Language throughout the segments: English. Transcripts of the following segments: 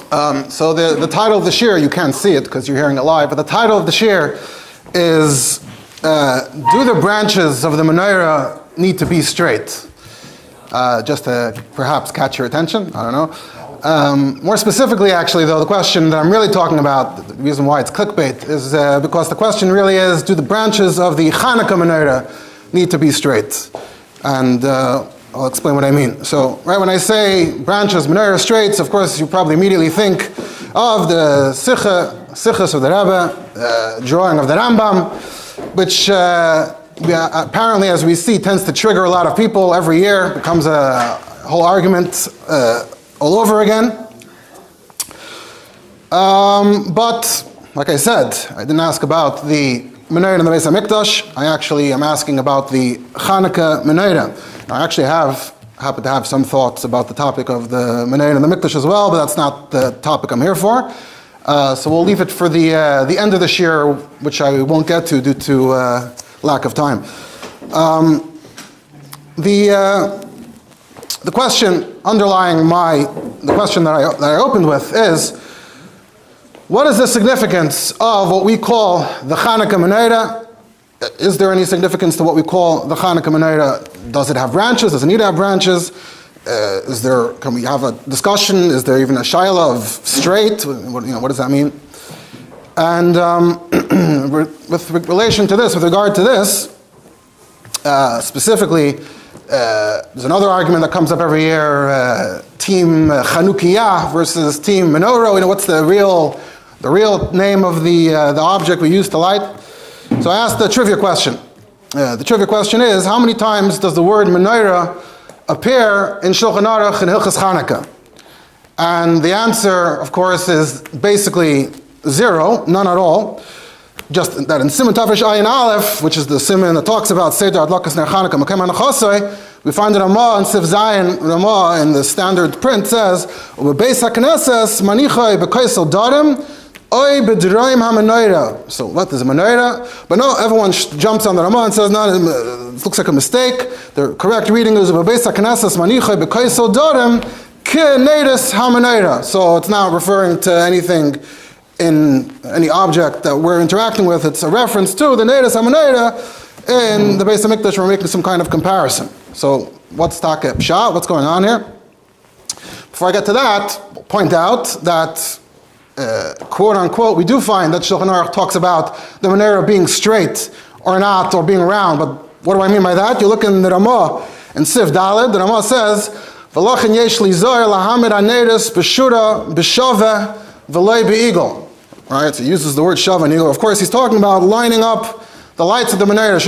So the title of the shiur, you can't see it because you're hearing it live, but the title of the shiur is, do the branches of the menorah need to be straight? Just to perhaps catch your attention, I don't know. More specifically, actually, though, the question that I'm really talking about, the reason why it's clickbait, is because the question really is, do the branches of the Chanukah menorah need to be straight? And I'll explain what I mean. So, right when I say branches, menorah straights, of course, you probably immediately think of the Sichos of the Rebbe, drawing of the Rambam, which apparently, as we see, tends to trigger a lot of people every year. Becomes a whole argument all over again. But, like I said, I didn't ask about the menorah in the Beis HaMikdash. I actually am asking about the Chanukah menorah. I actually happen to have some thoughts about the topic of the menorah in the Mikdash as well, but that's not the topic I'm here for. So we'll leave it for the end of the shiur, which I won't get to due to lack of time. The question underlying the question that I opened with is, what is the significance of what we call the Chanukah menorah? Is there any significance to what we call the Chanukah menorah? Does it have branches? Does it need to have branches? Can we have a discussion? Is there even a shaila of straight? What does that mean? And with relation to this, with regard to this, specifically, there's another argument that comes up every year: Team Chanukiah versus Team Menorah. What's the real name of the object we use to light? So I asked the trivia question. The trivia question is, how many times does the word menorah appear in Shulchan Aruch and Hilchos Chanukah? And the answer, of course, is basically 0, none at all. Just that in Siman Tafish Ayin Aleph, which is the Siman that talks about Seder Adlakas Ner Chanukah Makem HaNechosoi, we find that Ramah and Sif Zayin, Ramah in the standard print says, U'bebeis HaKnesses manichai b'kaisel darim Oy b'draim ha-menorah. So what is a menorah? But no, everyone jumps on the Ramah and says, no, it looks like a mistake. The correct reading is b'beis haknesses manichai b'kaisel darim k'neides ha-menorah. So it's not referring to anything in any object that we're interacting with. It's a reference to the neides ha-menorah. In the Beis HaMikdash, we're making some kind of comparison. So what's Taka Pshat? What's going on here? Before I get to that, I'll point out that quote unquote, we do find that Shulchan Aruch talks about the menorah being straight or not, or being round. But what do I mean by that? You look in the Ramah in Sif Daled, the Ramah says, V'lachin yesh li zohar lahamid haneres b'shura b'shaveh v'lei b'igol. Right, so he uses the word shaveh and igol. Of course, he's talking about lining up the lights of the menorah.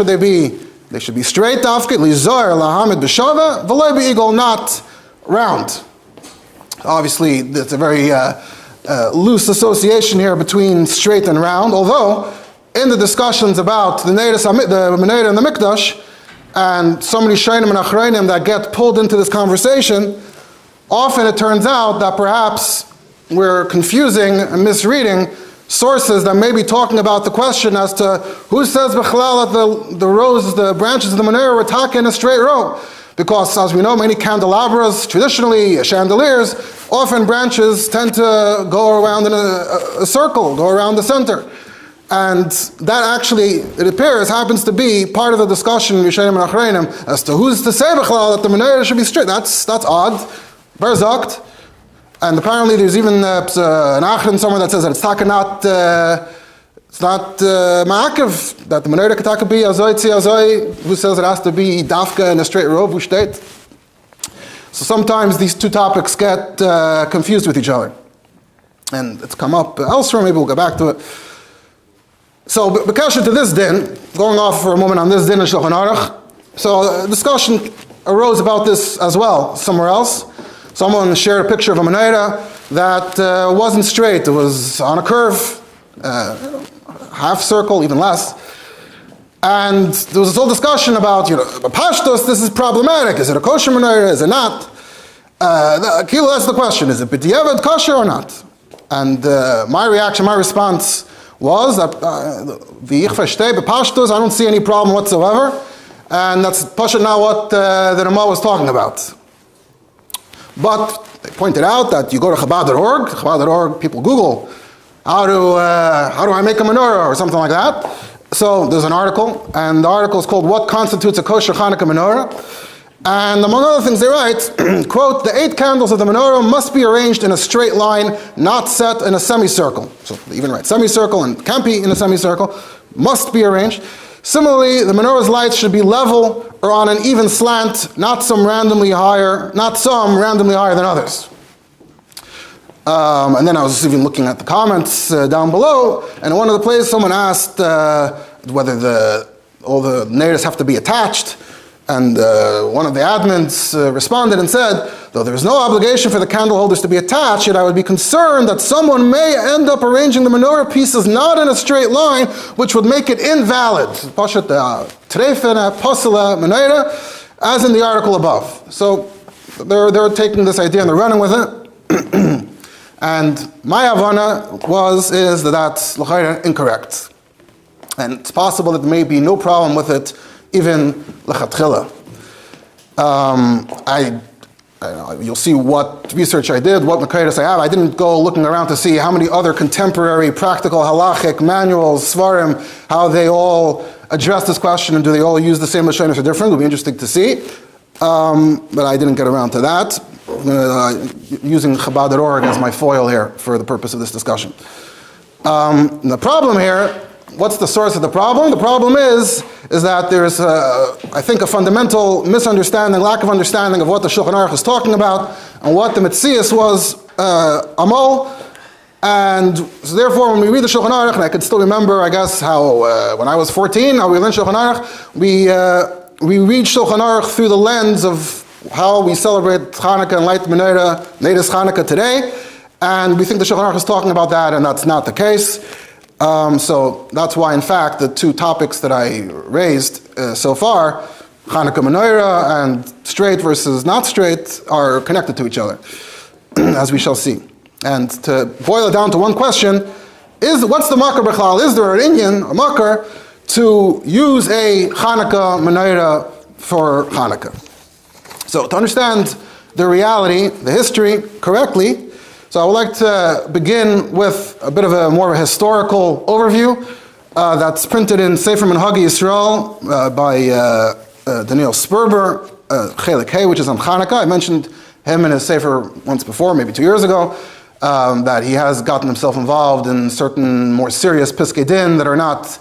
They should be straight, dafkit, li zohar lahamid b'shaveh v'lei b'igol, not round. Obviously, it's a very loose association here between straight and round, although in the discussions about the menorah and the Mikdash, and so many shaynim and achreinim that get pulled into this conversation, often it turns out that perhaps we're confusing and misreading sources that may be talking about the question as to who says b'chalal that the branches of the menorah were taken in a straight row. Because, as we know, many candelabras, traditionally chandeliers, often branches tend to go around in a circle, go around the center. And that actually, it appears, happens to be part of the discussion in Rishonim and Achreinim as to who's to say b'chalal that the menorah should be straight. That's odd. Berzakt. And apparently there's even an Achron somewhere that says that it's not ma'akev, that the menorah could be azoi tzi azoi, who says it has to be dafka in a straight row, who steht. So sometimes these two topics get confused with each other. And it's come up elsewhere, maybe we'll go back to it. So, b'kasher to this din, going off for a moment on this din in Shulchan Aruch, so a discussion arose about this as well, somewhere else. Someone shared a picture of a menorah that wasn't straight, it was on a curve, half circle, even less. And there was this whole discussion about, pashtos, this is problematic. Is it a kosher menorah? Is it not? That's the question. Is it b'diavad kosher or not? And my response was that v'ich versteh b'pashtos, I don't see any problem whatsoever. And that's Pasha now what the Ramah was talking about. But they pointed out that you go to Chabad.org, people Google, how do I make a menorah or something like that. So there's an article, and the article is called What Constitutes a Kosher Hanukkah Menorah? And among other things they write, quote, the 8 candles of the menorah must be arranged in a straight line, not set in a semicircle. So they even write semicircle and can't be in a semicircle, must be arranged. Similarly, the menorah's lights should be level or on an even slant, not some randomly higher than others. And then I was even looking at the comments down below, and in one of the places someone asked whether all the neighbors have to be attached. And one of the admins responded and said, though there is no obligation for the candle holders to be attached, yet I would be concerned that someone may end up arranging the menorah pieces not in a straight line, which would make it invalid. As in the article above. So they're taking this idea and they're running with it. And my havana is that that's incorrect. And it's possible that there may be no problem with it even lechatchila. You'll see what research I did, what makaydas I have. I didn't go looking around to see how many other contemporary practical halachic manuals, svarim, how they all address this question, and do they all use the same lashonos or different? It would be interesting to see. But I didn't get around to that. Using Chabad.org as my foil here for the purpose of this discussion. The problem here, what's the source of the problem? The problem is that there's, I think, a fundamental misunderstanding, lack of understanding of what the Shulchan Aruch is talking about and what the Metzias was, Amol. And so therefore, when we read the Shulchan Aruch, and I can still remember, I guess, how when I was 14, how we learned Shulchan Aruch, we read Shulchan Aruch through the lens of how we celebrate Hanukkah and light menorah, latest Hanukkah today. And we think the Shulchan Aruch is talking about that, and that's not the case. So that's why, in fact, the 2 topics that I raised so far, Hanukkah menorah and straight versus not straight, are connected to each other, as we shall see. And to boil it down to one question, what's the makar b'chlal? Is there an Indian, a makar, to use a Hanukkah menorah for Hanukkah? So to understand the reality, the history correctly, so I would like to begin with a bit of a more historical overview that's printed in Sefer Minhagi Yisrael by Daniel Sperber, Chelik Hey, which is on Hanukkah. I mentioned him in his Sefer once before, maybe 2 years ago, that he has gotten himself involved in certain more serious Piskei Din that are not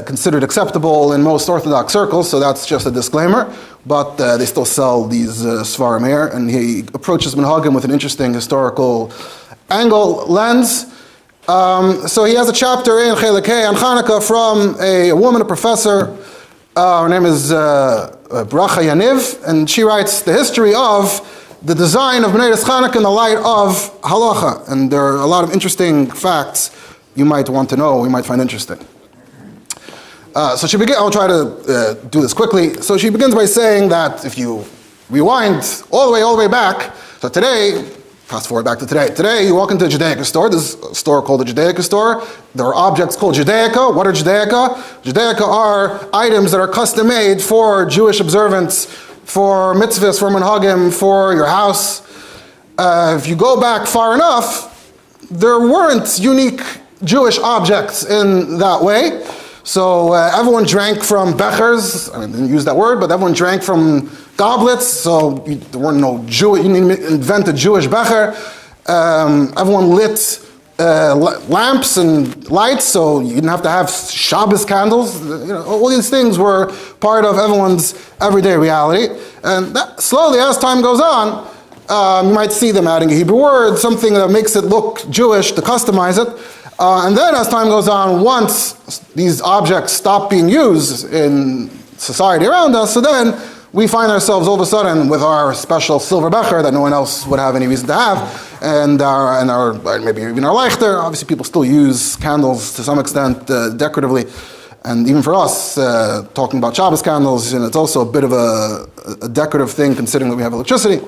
considered acceptable in most Orthodox circles, so that's just a disclaimer. But they still sell these Svarim here, and he approaches Minhagim with an interesting historical angle, lens. So he has a chapter in Chelik Hey on Hanukkah from a woman, a professor. Her name is Bracha Yaniv, and she writes the history of the design of Bnei Hanukkah in the light of halacha. And there are a lot of interesting facts you might want to know, you might find interesting. So she begins, I'll try to do this quickly. So she begins by saying that if you rewind all the way back, so today, fast forward back to today. Today you walk into a Judaica store, there's a store called the Judaica store. There are objects called Judaica. What are Judaica? Judaica are items that are custom made for Jewish observance, for mitzvahs, for minhagim, for your house. If you go back far enough, there weren't unique Jewish objects in that way. So everyone drank from bechers. I didn't use that word, but everyone drank from goblets. So there weren't no Jew. You didn't invent a Jewish becher. Everyone lit lamps and lights, so you didn't have to have Shabbos candles. All these things were part of everyone's everyday reality. And that, slowly, as time goes on, you might see them adding a Hebrew word, something that makes it look Jewish to customize it. And then as time goes on, once these objects stop being used in society around us, so then we find ourselves all of a sudden with our special silver becher that no one else would have any reason to have, and our maybe even our leichter. Obviously, people still use candles to some extent decoratively, and even for us, talking about Shabbos candles, it's also a bit of a decorative thing considering that we have electricity.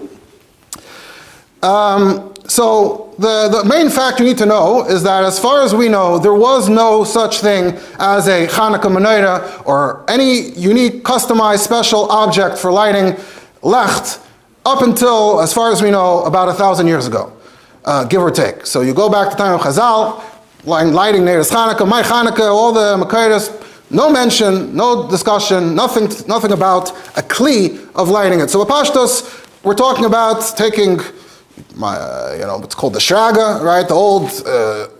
So the main fact you need to know is that as far as we know, there was no such thing as a Hanukkah menorah or any unique, customized, special object for lighting lecht up until, as far as we know, about 1,000 years ago, give or take. So you go back to the time of Chazal, lighting Neiras Chanukah, my Chanukah, all the Makairis, no mention, no discussion, nothing about a kli of lighting it. So Pashtos, we're talking about taking, what's called the Shraga, right? The old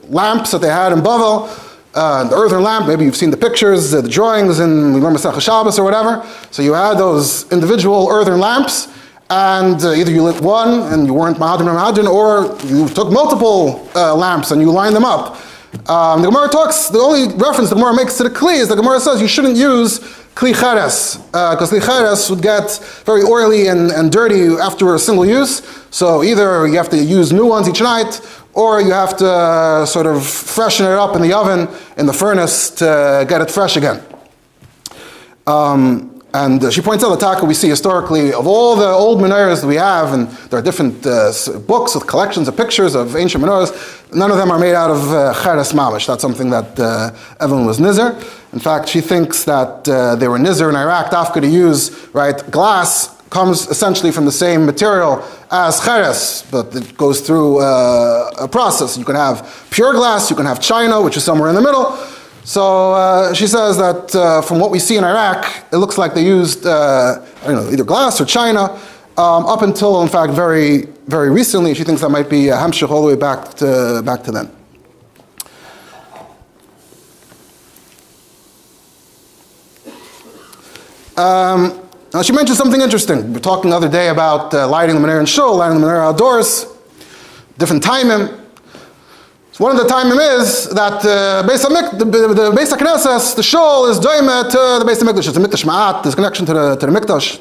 lamps that they had in Bavel, the earthen lamp. Maybe you've seen the pictures, the drawings in Masechah Shabbos or whatever. So you had those individual earthen lamps, and either you lit one and you weren't Mahadran, or you took multiple lamps and you lined them up. The Gemara talks, the only reference the Gemara makes to the kli is the Gemara says you shouldn't use kli cheres, because kli cheres would get very oily and dirty after a single use. So either you have to use new ones each night, or you have to sort of freshen it up in the oven, in the furnace, to get it fresh again. And she points out the taka we see historically of all the old menorahs that we have, and there are different books with collections of pictures of ancient menorahs. None of them are made out of cheres mamish. That's something that Evelyn was nizer. In fact, she thinks that they were nizer in Iraq, dafka to use, right? Glass comes essentially from the same material as cheres, but it goes through a process. You can have pure glass, you can have china, which is somewhere in the middle. So she says that from what we see in Iraq, it looks like they used either glass or china up until, in fact, very, very recently. She thinks that might be hamshich all the way back to then. Now she mentioned something interesting. We were talking the other day about lighting the menorah in shul, lighting the menorah outdoors, different timing. One of the timing is that the Beis HaKnesses, the shul, is doime to the Beis HaMikdash. It's a Mikdash Ma'at, there's connection to the Mikdash.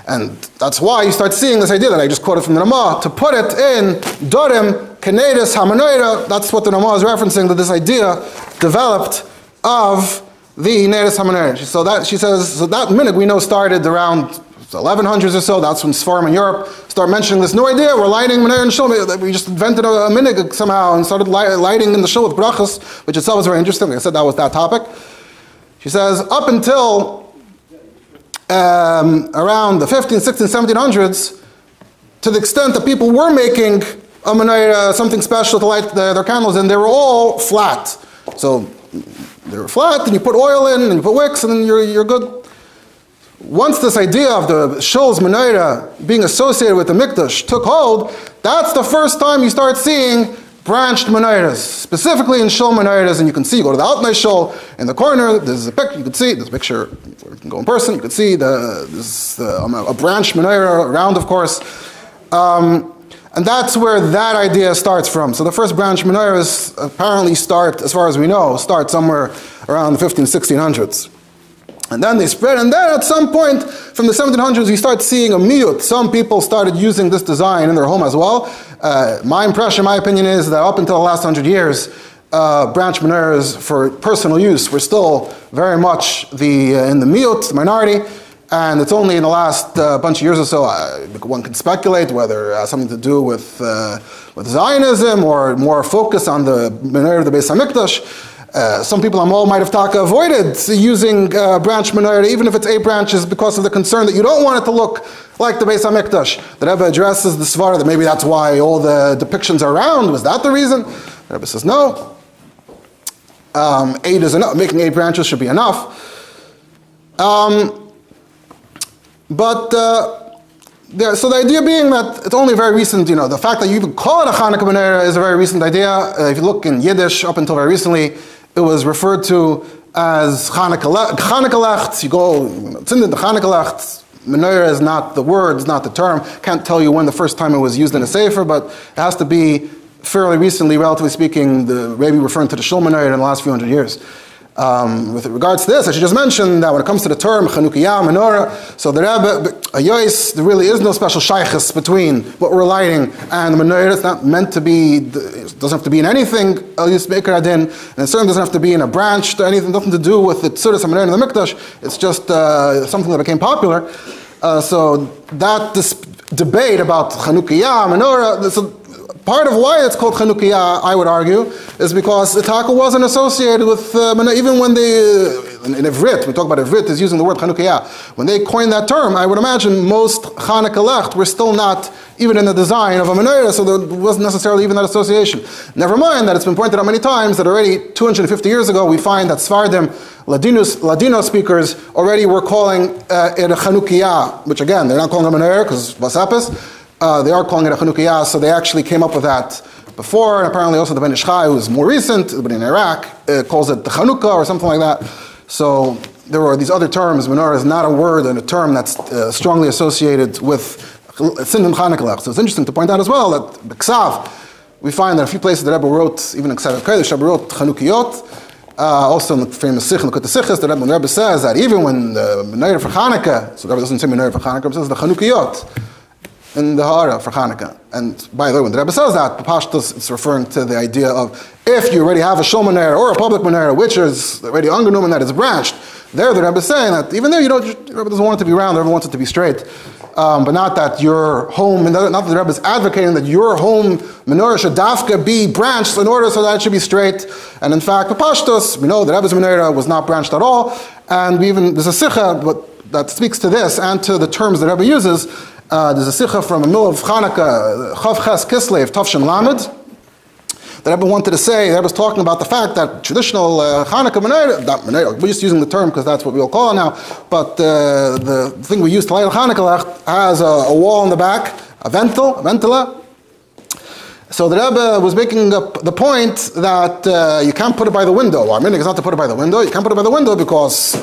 And that's why you start seeing this idea that I just quoted from the Ramah, to put it in Dorim, Kenedis, HaManoira. That's what the Ramah is referencing, that this idea developed of the Nedis HaManoira. So that, she says, so that minute we know started around 1100s or so. That's when Sfarim in Europe start mentioning this new idea. We're lighting menorah in shul. We just invented a minig somehow and started lighting in the shul with brachas, which itself is very interesting. Like I said, that was that topic. She says, up until around the 1500s, 1600s, 1700s, to the extent that people were making a menorah, something special to light their candles in, they were all flat. So they were flat, and you put oil in, and you put wicks, and then you're good. Once this idea of the shul's menorah being associated with the mikdash took hold, that's the first time you start seeing branched menorahs, specifically in shul menorahs. And you can see, you go to the Altnei shul, in the corner, there's a picture, you can see, there's a picture, you can go in person, you can see a branched menorah around, of course. And that's where that idea starts from. So the first branch menorahs apparently start, as far as we know, start somewhere around the 1600s. And then they spread, and then at some point from the 1700s you start seeing a miyut. Some people started using this design in their home as well. My impression, my opinion is that up until the last 100 years, branch menorahs for personal use were still very much in the miyut, the minority. And it's only in the last bunch of years or so, one can speculate whether it has something to do with Zionism or more focus on the menorah of the Beis HaMikdash. Some people might have avoided using branch menorah, even if it's 8 branches, because of the concern that you don't want it to look like the Beis HaMikdash. The Rebbe addresses the svara that maybe that's why all the depictions are round. Was that the reason? The Rebbe says no. 8 is enough. Making 8 branches should be enough. So the idea being that it's only very recent, the fact that you even call it a Chanukah menorah is a very recent idea. If you look in Yiddish, up until very recently, it was referred to as Chanukah lecht. You go, it's in the Chanukah lecht. Menorah is not the word, it's not the term. Can't tell you when the first time it was used in a sefer, but it has to be fairly recently, relatively speaking, the Rabbi referring to the shul menorah in the last few hundred years. With regards to this, I should just mention that when it comes to the term Chanukah menorah, so the Rebbe, there really is no special shaychus between what we're lighting and the menorah. It's not meant to be, it doesn't have to be in anything, and it certainly doesn't have to be in a branch or anything, nothing to do with the tzuras menorah in the mikdash. It's just something that became popular. So that this debate about Chanukah menorah, part of why it's called Chanukah, I would argue, is because the taka wasn't associated with, even when in Ivrit, we talk about Ivrit is using the word Chanukiah. When they coined that term, I would imagine most Chanukah Lecht were still not even in the design of a menorah, so there wasn't necessarily even that association. Never mind that it's been pointed out many times that already 250 years ago we find that Sfardim, Ladino speakers, already were calling it a Chanukiah, which again, they're not calling it a menorah because Vasapis, they are calling it a Chanukiah, so they actually came up with that before, and apparently also the Ben Ish Chai, who is more recent, but in Iraq, calls it the Chanukah or something like that. So there were these other terms. Menorah is not a word and a term that's strongly associated with Sindim Chanukah. So it's interesting to point out as well that B'Ksav, we find that a few places the Rebbe wrote, even in Ksav Kodesh, the Rebbe wrote Chanukiyot. Also in the famous Sikh, L'Kut Sichos, the Rebbe says that even when the menorah for Chanukah, so the Rebbe doesn't say menorah for Chanukah, it says the Chanukiyot in the Hara for Chanukah. And by the way, when the Rebbe says that, Pashtus, it's referring to the idea of if you already have a shul menorah or a public menorah, which is already angenum and that is branched, there the Rebbe is saying that even there the Rebbe doesn't want it to be round, the Rebbe wants it to be straight. But not that your home, not that the Rebbe is advocating that your home menorah should dafka be branched in order so that it should be straight. And in fact, Pashtus, we know the Rebbe's menorah was not branched at all. And there's a sikha that speaks to this and to the terms the Rebbe uses. There's a sikha from a middle of Chanukah, Chav Ches Kislev, Tavshin Lamed. The Rebbe wanted to say, the Rebbe was talking about the fact that traditional Chanukah menorah, we're just using the term because that's what we all call it now, but the thing we use to light a Chanukah has a wall in the back, a ventila. So the Rebbe was making up the point that you can't put it by the window. Our minhag is not to put it by the window. You can't put it by the window because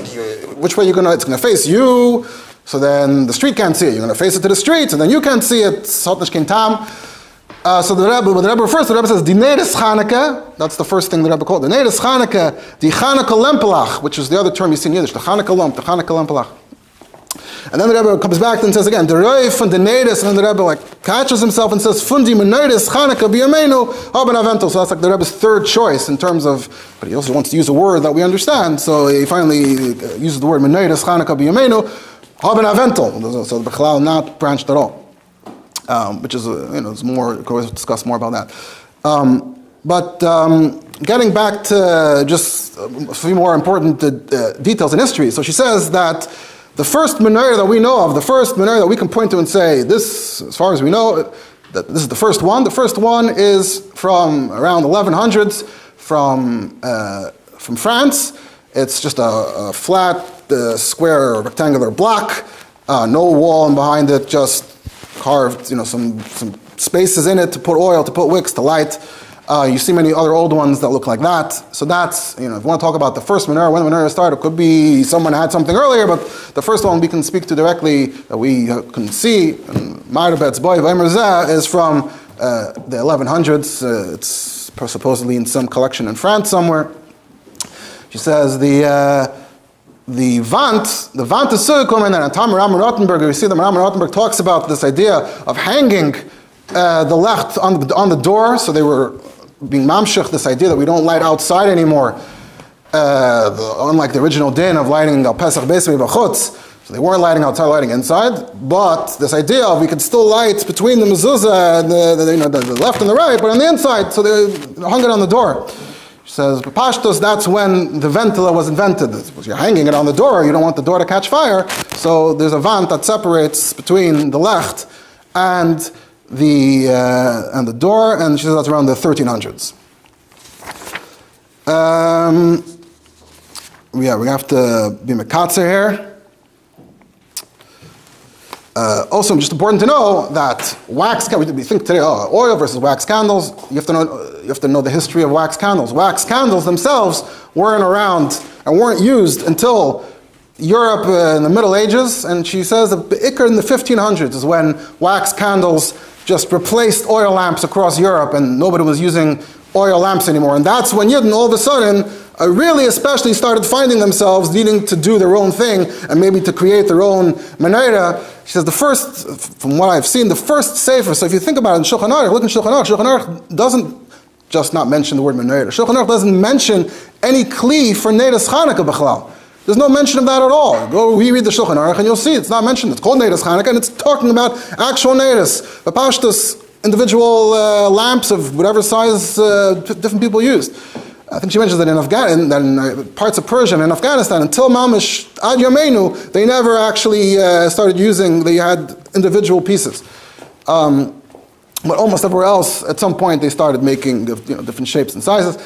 which way it's going to face you, so then the street can't see it. You're going to face it to the street, and then you can't see it. So the Rebbe, when the Rebbe refers to, the Rebbe says, Dinedes Chanukah, that's the first thing the Rebbe called. Dinedes Chanukah, the Chanukah Lempelach, which is the other term you see in Yiddish, the Chanukah Lempelach. And then the Rebbe comes back and says again, the Reif and the Nedes, and then the Rebbe catches himself and says, Fundi Menedes Chanukah B'Yameinu Haben Avento. So that's like the Rebbe's third choice in terms of, but he also wants to use a word that we understand, so he finally uses the word Menedes Chanukah B'Yameinu Haben Avento. So the Bechlal not branched at all. Which is, it's more, of course, discuss more about that. But getting back to just a few more important details in history. So she says that the first menorah that we know of, the first menorah that we can point to and say, this, as far as we know, that this is the first one. The first one is from around 1100s from France. It's just a flat, square, rectangular block, no wall behind it, just carved, some spaces in it to put oil, to put wicks, to light. You see many other old ones that look like that. So that's, if you want to talk about the first menorah, when the menorah started, it could be someone had something earlier, but the first one we can speak to directly, that we can see, Ma'arabet's boy is from the 1100s. It's supposedly in some collection in France somewhere. She says the Vant is so common, and Tam Ram Rottenberg, we see that Ram Rottenberg talks about this idea of hanging the Lecht on the door, so they were being mamshech, this idea that we don't light outside anymore, unlike the original din of lighting al Pesach Beismi B'chutz, so they weren't lighting outside, lighting inside, but this idea of we could still light between the mezuzah and the left and the right, but on the inside, so they hung it on the door. She says, Pashtos, that's when the ventila was invented. You're hanging it on the door, you don't want the door to catch fire, so there's a vant that separates between the Lecht and the door, and she says that's around the 1300s. We have to be mekatzer here. Also, just important to know that we think today, oil versus wax candles. You have to know the history of wax candles. Wax candles themselves weren't around and weren't used until Europe in the Middle Ages. And she says that Ikar in the 1500s is when wax candles just replaced oil lamps across Europe, and nobody was using oil lamps anymore. And that's when Yidden all of a sudden really especially started finding themselves needing to do their own thing and maybe to create their own menorah. She says the first, from what I've seen, the first sefer, so if you think about it in Shulchan Aruch, look in Shulchan Aruch doesn't just not mention the word menorah. Shulchan Aruch doesn't mention any kli for Neidas Chanukah B'chlal. There's no mention of that at all. Go reread the Shulchan Aruch and you'll see it's not mentioned. It's called Neidas Chanukah and it's talking about actual Neidas. The Pashtus, individual lamps of whatever size different people used. I think she mentions that in parts of Persia and in Afghanistan, until Mamish Ad Yameinu, they never actually started using, they had individual pieces. But almost everywhere else, at some point, they started making different shapes and sizes,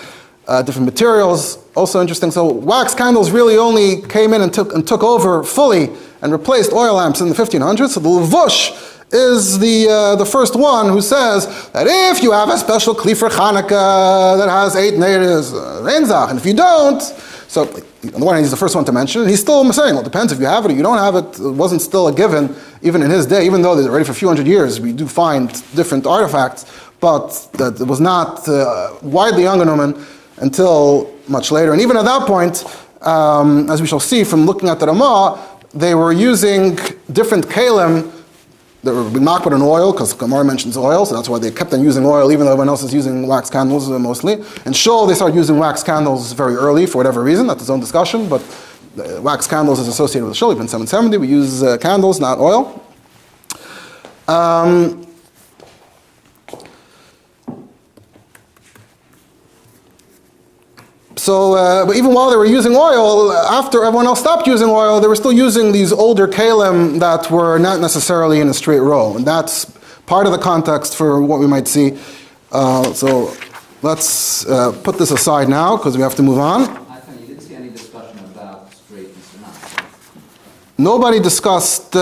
different materials. Also interesting, so wax candles really only came in and took over fully and replaced oil lamps in the 1500s. So the Levush is the first one who says that if you have a special kli for Hanukkah that has 8 neiras, and if you don't, so on the one hand he's the first one to mention it, he's still saying, well, it depends if you have it or you don't have it. It wasn't still a given, even in his day, even though they're already for a few hundred years, we do find different artifacts, but that it was not widely angenommen until much later. And even at that point, as we shall see from looking at the Ramah, they were using different kalim. They were makbid on oil, because Gemara mentions oil, so that's why they kept on using oil, even though everyone else is using wax candles mostly. And Shul, they started using wax candles very early, for whatever reason, that's its own discussion, but wax candles is associated with Shul. Even in 770, we use candles, not oil. But even while they were using oil, after everyone else stopped using oil, they were still using these older kalim that were not necessarily in a straight row. And that's part of the context for what we might see. So let's put this aside now, because we have to move on. I think you didn't see any discussion about straightness or not. Nobody discussed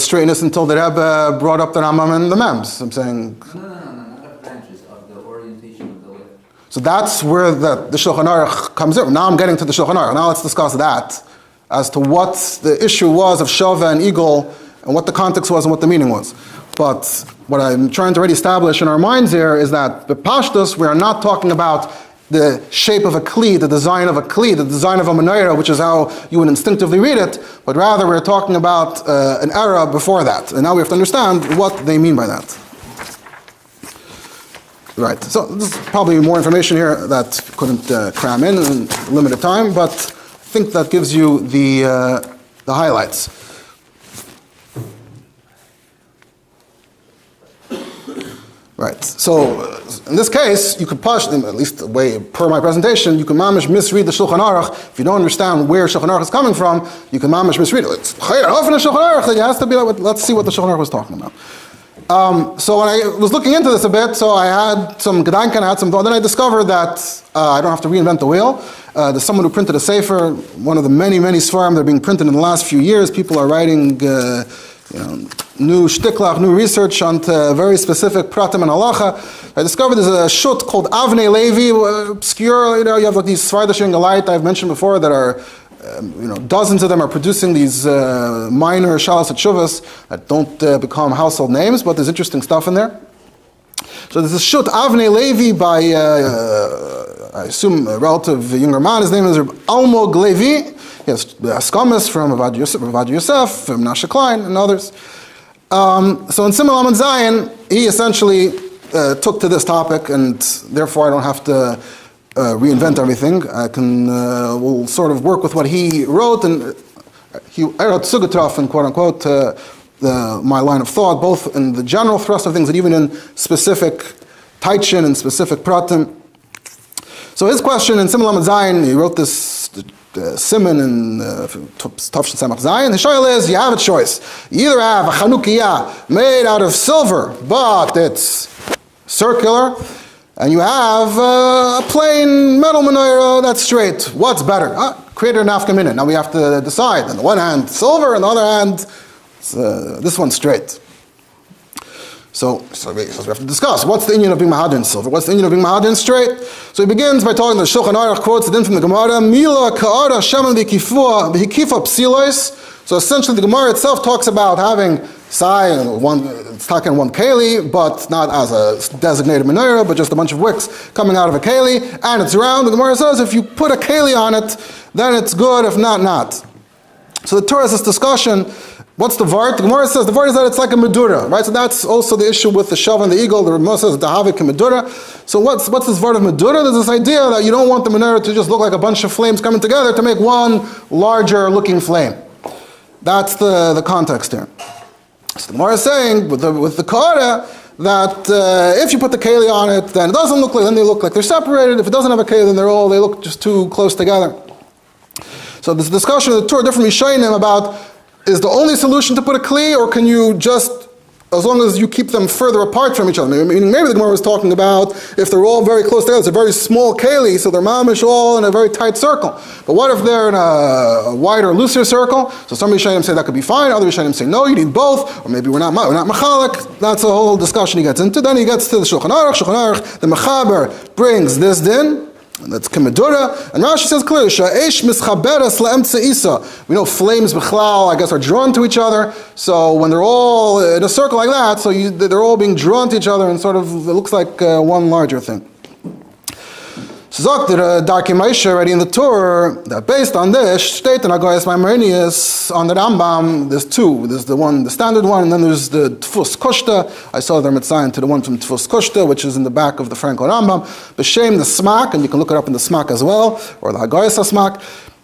straightness until the Rebbe brought up the Rambam and the Mems. I'm saying... No, not of branches, of the orientation of the lift. So that's where the Shulchan Aruch comes in. Now I'm getting to the Shulchan Aruch. Now let's discuss that, as to what the issue was of Shova and Eagle, and what the context was and what the meaning was. But what I'm trying to already establish in our minds here is that the Pashtus, we are not talking about the shape of a kli, the design of a kli, the design of a menorah, which is how you would instinctively read it, but rather we're talking about an era before that. And now we have to understand what they mean by that. Right, so this is probably more information here that couldn't cram in limited time, but I think that gives you the highlights. Right, so in this case, you could push, at least the way per my presentation, you can mamish misread the Shulchan Aruch. If you don't understand where Shulchan Aruch is coming from, you can mamish misread it. It's often a Shulchan Aruch, it has to be like, let's see what the Shulchan Aruch was talking about. So when I was looking into this a bit, so I had some gedanken, I had some thought, then I discovered that I don't have to reinvent the wheel. There's someone who printed a sefer, one of the many svarim that are being printed in the last few years. People are writing new shtiklach, new research on very specific pratim and halacha. I discovered there's a shut called Avnei Levi, obscure, you have like these Svardashing Galite I've mentioned before that are dozens of them are producing these minor shalas atshuvas that don't become household names, but there's interesting stuff in there. So there's a shut Avnei Levi by, I assume, a relative younger man. His name is Almog Levi. He has Askamis from Avad Yosef, from Nasha Klein, and others. So in Simon Laman Zion, he essentially took to this topic, and therefore I don't have to reinvent everything. I can, we'll sort of work with what he wrote, and I wrote Sugatraf and quote unquote my line of thought, both in the general thrust of things and even in specific taichin and specific pratim. So his question in Simon Laman Zion, he wrote this Simon and Tavshin Samach Zion. His shayla is, you have a choice. You either have a chanukiah made out of silver, but it's circular, and you have a plain metal menorah that's straight. What's better? Creator and nafka minute. Now we have to decide. On the one hand, silver, on the other hand, this one's straight. So we have to discuss, what's the inyan of being mahadin silver? What's the inyan of being mahadin straight? So he begins by talking, the Shulchan Aruch quotes it in from the Gemara, Mila ka'ara shemen v'hikifa psilois. So essentially the Gemara itself talks about having sai, it's talking one keli, but not as a designated menorah, but just a bunch of wicks coming out of a keli, and it's round. The Gemara says if you put a keli on it, then it's good, if not, not. So the Torah has this discussion. What's the vart? The Gemara says the vart is that it's like a medura, right? So that's also the issue with the shav and the eagle. The Ramah says dahavik medura. So what's this vart of medura? There's this idea that you don't want the menorah to just look like a bunch of flames coming together to make one larger looking flame. That's the context here. So the Gemara is saying with the kara that if you put the keli on it, then it doesn't look like, then they look like they're separated. If it doesn't have a keli, then they look just too close together. So this discussion of the Torah, different Mishayim about, is the only solution to put a kli, or can you just, as long as you keep them further apart from each other? Meaning maybe the Gemara was talking about if they're all very close together, it's a very small keli, so they're mamish all in a very tight circle. But what if they're in a wider, looser circle? So some Mishayim say that could be fine, other Mishayim say no, you need both, or maybe we're not machalik. That's a whole discussion he gets into. Then he gets to the Shulchan Aruch. The Mechaber brings this din. That's Kemedura, and Rashi says clearly, Sha'esh mischaberes la'emtze isa. We know flames b'chlal, I guess, are drawn to each other. So when they're all in a circle like that, so they're all being drawn to each other, and sort of it looks like one larger thing. So Zok did a Darkei Moshe already in the Torah that based on this, state in Agoyas Maimonides on the Rambam, there's two. There's the one, the standard one, and then there's the Tfus Kushta. I saw their mitzayin to the one from Tfus Kushta, which is in the back of the Frankel Rambam. B'Shem the Smak, and you can look it up in the Smak as well, or the Agoyas Smak.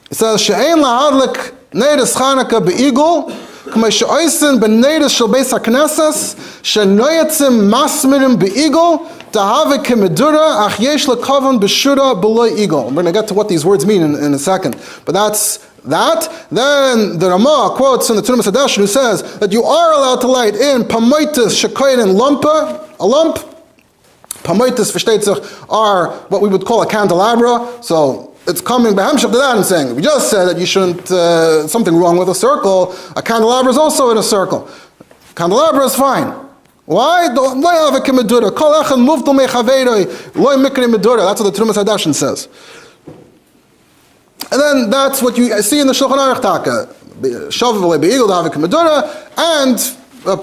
It says She'ein la'adlik neides Chanukah be'igul, k'may she'oisin b'neides shel beis ha'knesses, she'noyetzim masmirim be'igul, Tahave kemedura ach yesh lekavan b'shura b'loy igol. We're going to get to what these words mean in a second. But that's that. Then the Ramah quotes in the Tunim Sadashin who says that you are allowed to light in pamoitis shekoyin and lumpa, a lump. Pamoitis versteht sich are what we would call a candelabra. So it's coming behemshach to that and saying, we just said that you shouldn't, something wrong with a circle. A candelabra is also in a circle. Candelabra is fine. Why? That's what the Terumas Hadashin says. And then that's what you see in the Shulchan Aruch Taka. Shav be'igul da'avik medura and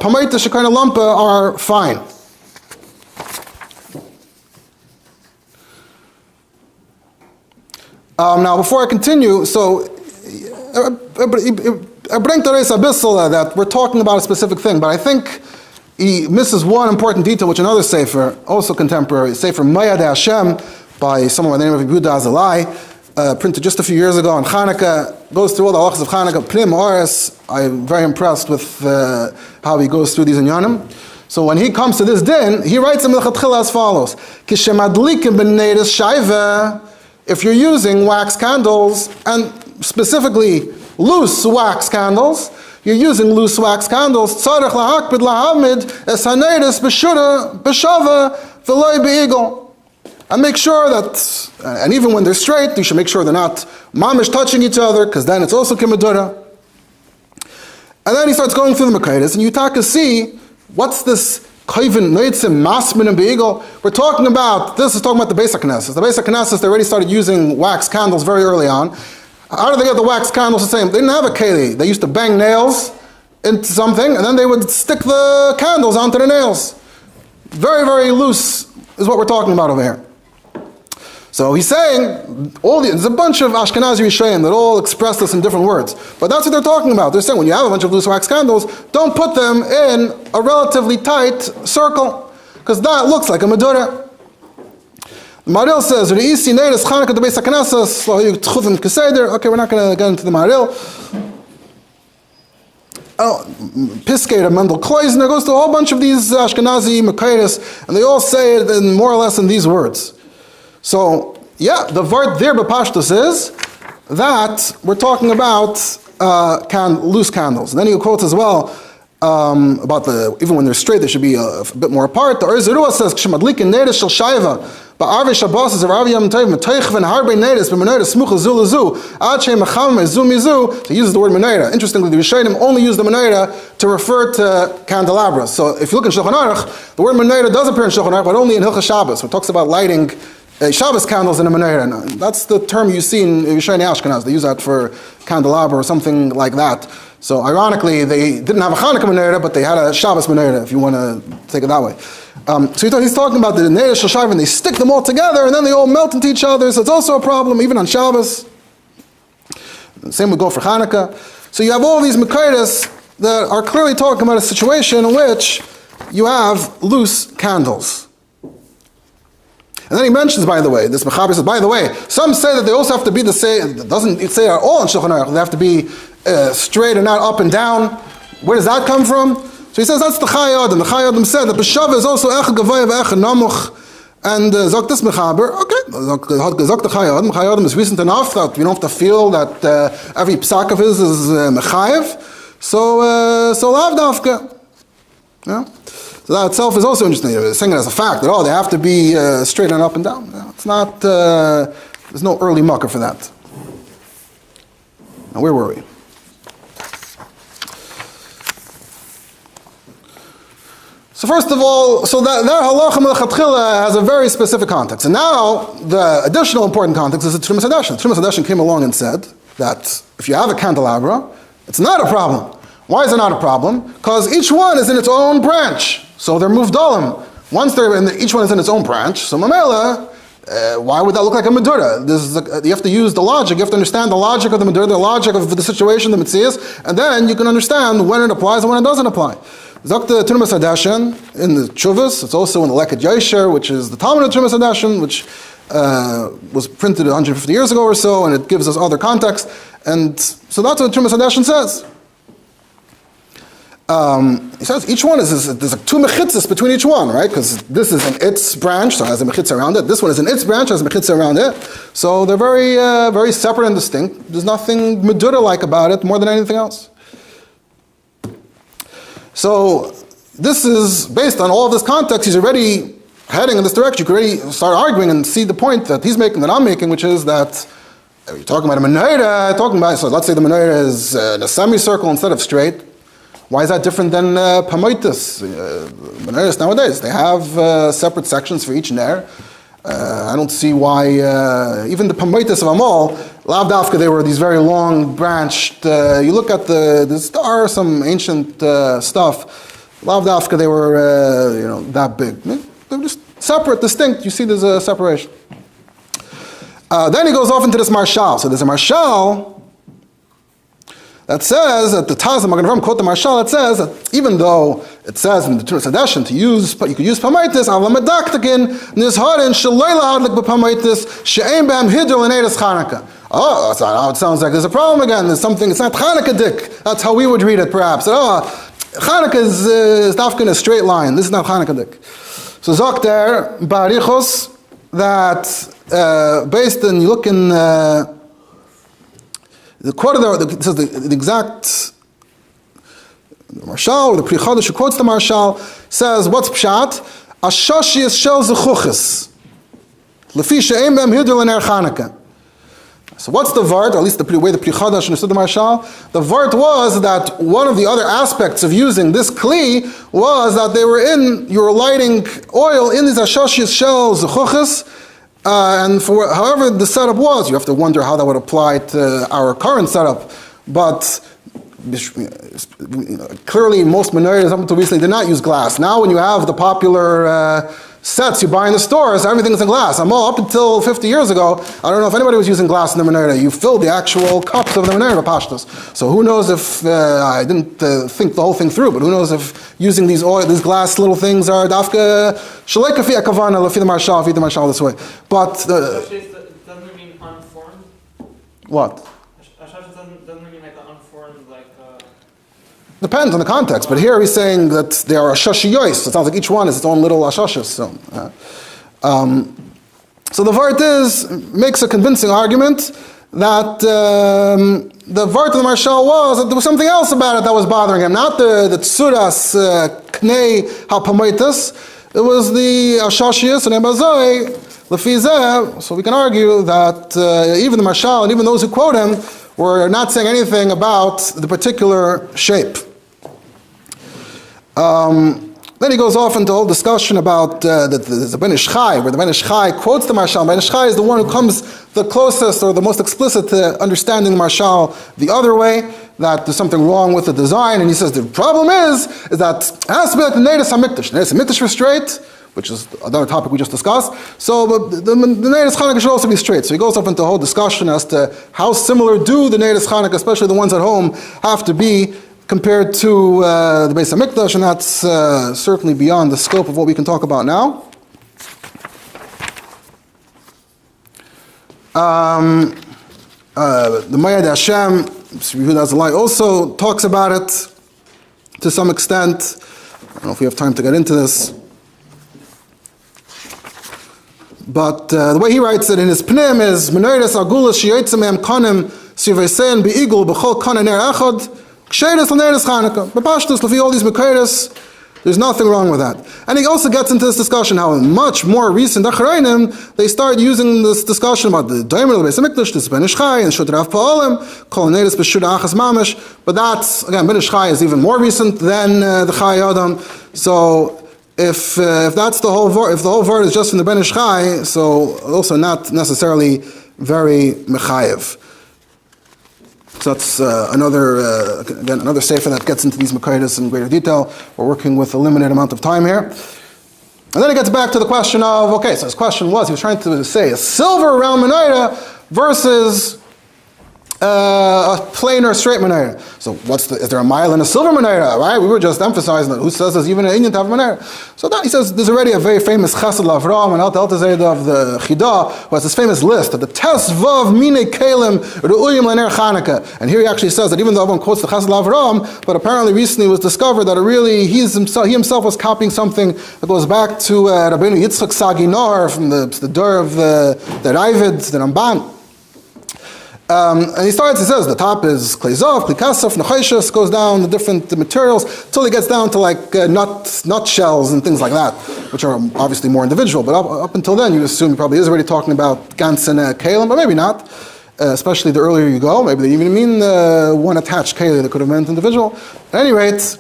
Pamaita Shekana Lampa are fine. Now, before I continue, so I bring to Reis Abyssal that we're talking about a specific thing, but I think he misses one important detail, which another sefer, also contemporary, sefer Mayad Hashem, by someone by the name of Yehuda Azalai, printed just a few years ago on Chanukah, goes through all the halachas of Chanukah, Pnim Oris. I'm very impressed with how he goes through these inyanim. So when he comes to this din, he writes in Melchatchila as follows: Kishemadlikim b'neides shaiva. If you're using wax candles, and specifically loose wax candles, you're using loose wax candles, tzarech lahakpid lahamid es haneides b'shura b'shava v'loy be'igol. And make sure that, and even when they're straight, you should make sure they're not mamish touching each other, because then it's also kimedura. And then he starts going through the Makaitis, and you take to see, what's this Kayvin Noitzim Masmin and Beigel? We're talking about, this is talking about the Beis HaKnesses. The Beis HaKnesses, they already started using wax candles very early on. How did they get the wax candles the same? They didn't have a keli. They used to bang nails into something, and then they would stick the candles onto the nails. Very, very loose is what we're talking about over here. So he's saying, there's a bunch of Ashkenazi Rishayim that all express this in different words. But that's what they're talking about. They're saying when you have a bunch of loose wax candles, don't put them in a relatively tight circle, because that looks like a Medura. Maril says, okay, we're not going to get into the Maril. Piskate of Mendel Kloisner goes to a whole bunch of these Ashkenazi Makaitis, and they all say it in more or less in these words. So, yeah, the word there b'pashtus is that we're talking about loose candles. And then he quotes as well about even when they're straight, they should be a bit more apart. The Zerua says, "K'shemadlikin neides shel shaiva ba'arvei shabbos is arav yom tov metoichven harbei neides b'menorah smucha zu lezu ad shei mecham zu mizu." He uses the word menorah. Interestingly, the Rishonim only use the menorah to refer to candelabras. So if you look in Shulchan Aruch, the word menorah does appear in Shulchan Aruch, but only in Hilchos Shabbos. It talks about lighting Shabbos candles in a menorah. That's the term you see in Yishayni Ashkenaz. They use that for candelabra or something like that. So ironically, they didn't have a Chanukah menorah, but they had a Shabbos menorah, if you want to take it that way. So he's talking about the Neides Shel Shaiva, and they stick them all together, and then they all melt into each other, so it's also a problem, even on Shabbos. Same would go for Chanukah. So you have all these Makaitis that are clearly talking about a situation in which you have loose candles. And then he mentions, by the way, this Mechaber says, by the way, some say that they also have to be the same, it doesn't say at all in Shulchan Aruch, they have to be straight and not up and down. Where does that come from? So he says that's the Chai Adam. The Chai Adam said that B'Shava is also Echad Gavaya v'Echad Namuch, and Zok this Mechaber. Okay, Zok the Chai Adam. Chai Adam is recent enough that we don't have to feel that every psak of his is Mechayev. So Lav Dafka. Yeah. So that itself is also interesting. You're saying it as a fact that they have to be straight and up and down. Yeah, it's not. There's no early mucker for that. Now where were we? So first of all, that halacha melechatchila has a very specific context. And now, the additional important context is the Trumas Hadeshin. Trumas Hadeshin came along and said that if you have a candelabra, it's not a problem. Why is it not a problem? Because each one is in its own branch. So they're muvdalim. Once each one is in its own branch, so mamela, why would that look like a menorah? You have to use the logic. You have to understand the logic of the menorah, the logic of the situation, the mitzvahs, and then you can understand when it applies and when it doesn't apply. Zakta Trumas Hadeshin in the Chuvas. It's also in the Leket Yosher, which is the Talmud of Trumas Hadeshin, which was printed 150 years ago or so, and it gives us other context. And so that's what Trumas Hadeshin says. He says each one there's like two mechitzas between each one, right? Because this is in its branch, so it has a mechitza around it. This one is in its branch, has a mechitza around it. So they're very, very separate and distinct. There's nothing medura-like about it more than anything else. So this is based on all of this context. He's already heading in this direction. You can already start arguing and see the point that he's making, that I'm making, which is that you're talking about a menorah. So let's say the menorah is in a semicircle instead of straight. Why is that different than pamoitis? Menorahs nowadays, they have separate sections for each ner. I don't see why, even the pamoitis of Amal, Lav Dafka, they were these very long branched, you look at there are some ancient stuff, Lav Dafka, they were, that big. They're just separate, distinct, you see there's a separation. Then he goes off into this marshal. So there's a marshal that says that the Taz, I'm going to quote the marshal, that says that even though it says in the Trumas Hadeshin you could use pamaitis, avlamadaktakin, nizharin, shalayla adlik b'pamaitis, she'ein b'hem hidr l'neidas Chanukah. Oh, that's not how it sounds like. There's a problem again. There's something, it's not Chanukah dik. That's how we would read it perhaps. Chanukah is dafka in a straight line. This is not Chanukah dik. So Zok there, Barichos, that based on, you look in, the quote there, it says the exact marshal, or the Pri Chadash who quotes the marshal, says, what's pshat? Ashashi is shel zechuchis. Lefi she'em b'hem hidr l'ner Chanukah. So what's the vart, or at least the way the Pri Chadash understood the marshal? The vart was that one of the other aspects of using this kli was that you were lighting oil in these ashashi shel zechuchis. And for however the setup was, you have to wonder how that would apply to our current setup. But clearly, most menorahs up until recently did not use glass. Now, when you have the popular sets you buy in the stores, everything's in glass. Up until 50 years ago, I don't know if anybody was using glass in the menorah. You filled the actual cups of the menorah pashtos. So who knows if I didn't think the whole thing through, but who knows if using these glass little things are dafka shalei kafi akavana lafi the marshal this way. But doesn't it mean unformed? What? Doesn't it mean like unformed, like? Depends on the context, but here he's saying that they are ashashiyos. It sounds like each one is its own little ashashis. So the vart makes a convincing argument that the vart of the marshal was that there was something else about it that was bothering him, not the tsuras knei hapamaitis. It was the ashashiyos and emazoi lefizeh. So we can argue that even the marshal and even those who quote him were not saying anything about the particular shape. Then he goes off into a whole discussion about the Ben Ish Chai, where the Ben Ish Chai quotes the marshal. Ben Ish Chai is the one who comes the closest or the most explicit to understanding the marshal the other way, that there's something wrong with the design, and he says the problem is that it has to be like the Neidas HaMikdash. Neidas HaMikdash was straight, which is another topic we just discussed. So the Neidas Chanukah should also be straight. So he goes off into a whole discussion as to how similar do the Neidas Chanukah, especially the ones at home, have to be compared to the Beis HaMikdash, and that's certainly beyond the scope of what we can talk about now. The Mayad Hashem, also talks about it to some extent. don't know if we have time to get into this. But the way he writes it in his Pnim is Menorahs Agulas Shiyotzim Mehem Konim Siveisen Beigul Bechol Konen Ner Echad Ksheres L'Neres Chanukah. Bepashtus Lefi all these Mekoros, there's nothing wrong with that. And he also gets into this discussion how much more recent Acharayim they start using this discussion about the Doimel Beis Hamikdash, this Ben Ish Chai and Shud Rav Pa'olim, Kol Neres B'Shud Achas Mamish. But that's again Ben Ish Chai is even more recent than the Chai Adam. So if that's the whole if the whole word is just from the Ben Ish Chai, so also not necessarily very mechayev. So that's another sefer that gets into these Makaidas in greater detail. We're working with a limited amount of time here. And then it gets back to the question of, okay, so his question was, he was trying to say a silver round menorah versus a plain or straight menorah. So is there a mile in a silver menorah, right? We were just emphasizing that. Who says there's even an Indian to have a menorah? So that, he says, there's already a very famous Chesed Lavram and Alta Zayda of the Chida, who has this famous list of the Tes Vav Mine Kalim Ru'uyim L'Ner Chanukah. And here he actually says that even though everyone quotes the Chesed Lavram, but apparently recently was discovered that he himself was copying something that goes back to Rabbeinu Yitzchak Saginar from the Dur of the Ravid, the Ramban. And he says the top is Klezov, Klikasov, Nechayshus, goes down the different materials until he gets down to like nut shells and things like that, which are obviously more individual. But up until then, you assume he probably is already talking about Gans and Kalim, but maybe not, especially the earlier you go. Maybe they even mean one attached Kali that could have meant individual. At any rate,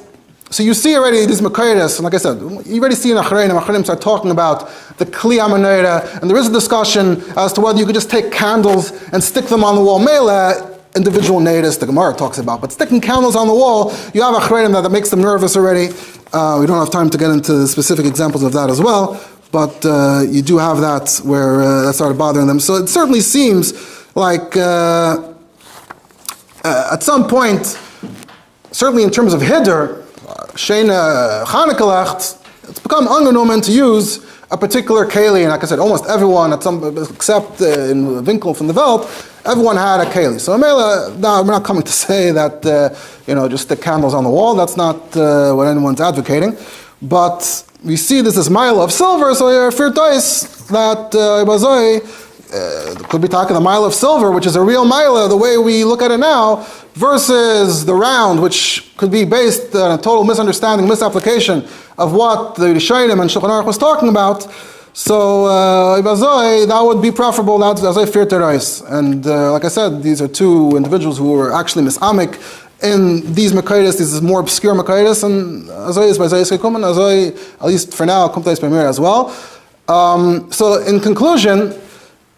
so you see already these Makaidas, and like I said, you already see in Acharayim start talking about the Kli HaMenorah, and there is a discussion as to whether you could just take candles and stick them on the wall. Mela, individual natives, the Gemara talks about, but sticking candles on the wall, you have Acharayim that makes them nervous already. We don't have time to get into specific examples of that as well, but you do have that where that started bothering them. So it certainly seems like at some point, certainly in terms of Hiddur, Sheina Chanukah, it's become ungenommen to use a particular keli, and like I said, almost everyone, except in Winkel from the Welt, everyone had a keli. So now we're not coming to say that just stick candles on the wall. That's not what anyone's advocating. But we see this as mile of silver, so you're firtais that could be talking the mile of silver, which is a real mile, the way we look at it now, versus the round, which could be based on a total misunderstanding, misapplication of what the Rishonim and Shulchan Aruch was talking about. So that would be preferable. That's Azay Firterais. And like I said, these are two individuals who were actually misamik in these Makaidas, these more obscure Makaidas, and Azay is by Azay Sekum, and Azay, at least for now, Kumtais Pamir as well. So in conclusion,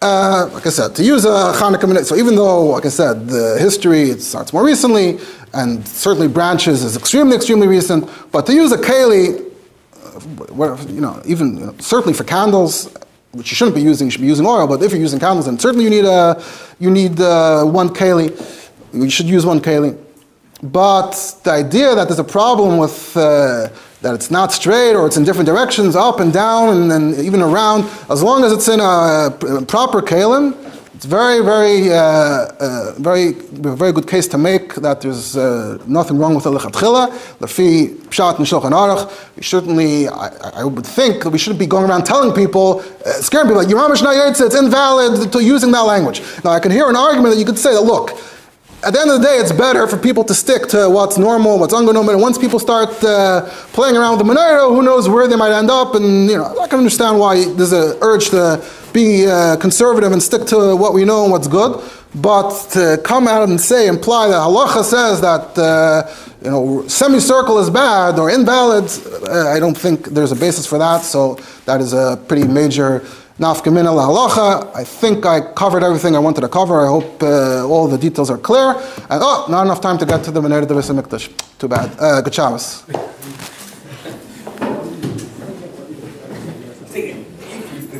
like I said, to use a Chanukah minute, so even though, like I said, the history, it starts more recently, and certainly branches is extremely, extremely recent, but to use a keli, certainly for candles, which you shouldn't be using, you should be using oil, but if you're using candles, then certainly you need one keli, you should use one keli. But the idea that there's a problem with that it's not straight or it's in different directions, up and down and even around, as long as it's in a proper kalim, it's very, very, very good case to make that there's nothing wrong with the lechatchila. Lefi pshat and shulchan aruch. Certainly, I would think that we shouldn't be going around telling people, scaring people like Yeramish Nayetz, it's invalid to using that language. Now, I can hear an argument that you could say that, look, at the end of the day, it's better for people to stick to what's normal, what's ungenommen. And once people start playing around with the menorah, who knows where they might end up? And I can understand why there's an urge to be conservative and stick to what we know and what's good. But to come out and imply that halacha says that semicircle is bad or invalid, I don't think there's a basis for that. So that is a pretty major Nafka min la halacha. I think I covered everything I wanted to cover. I hope all the details are clear. And not enough time to get to the menorah of the Beis Hamikdash. Too bad. Good Shabbos.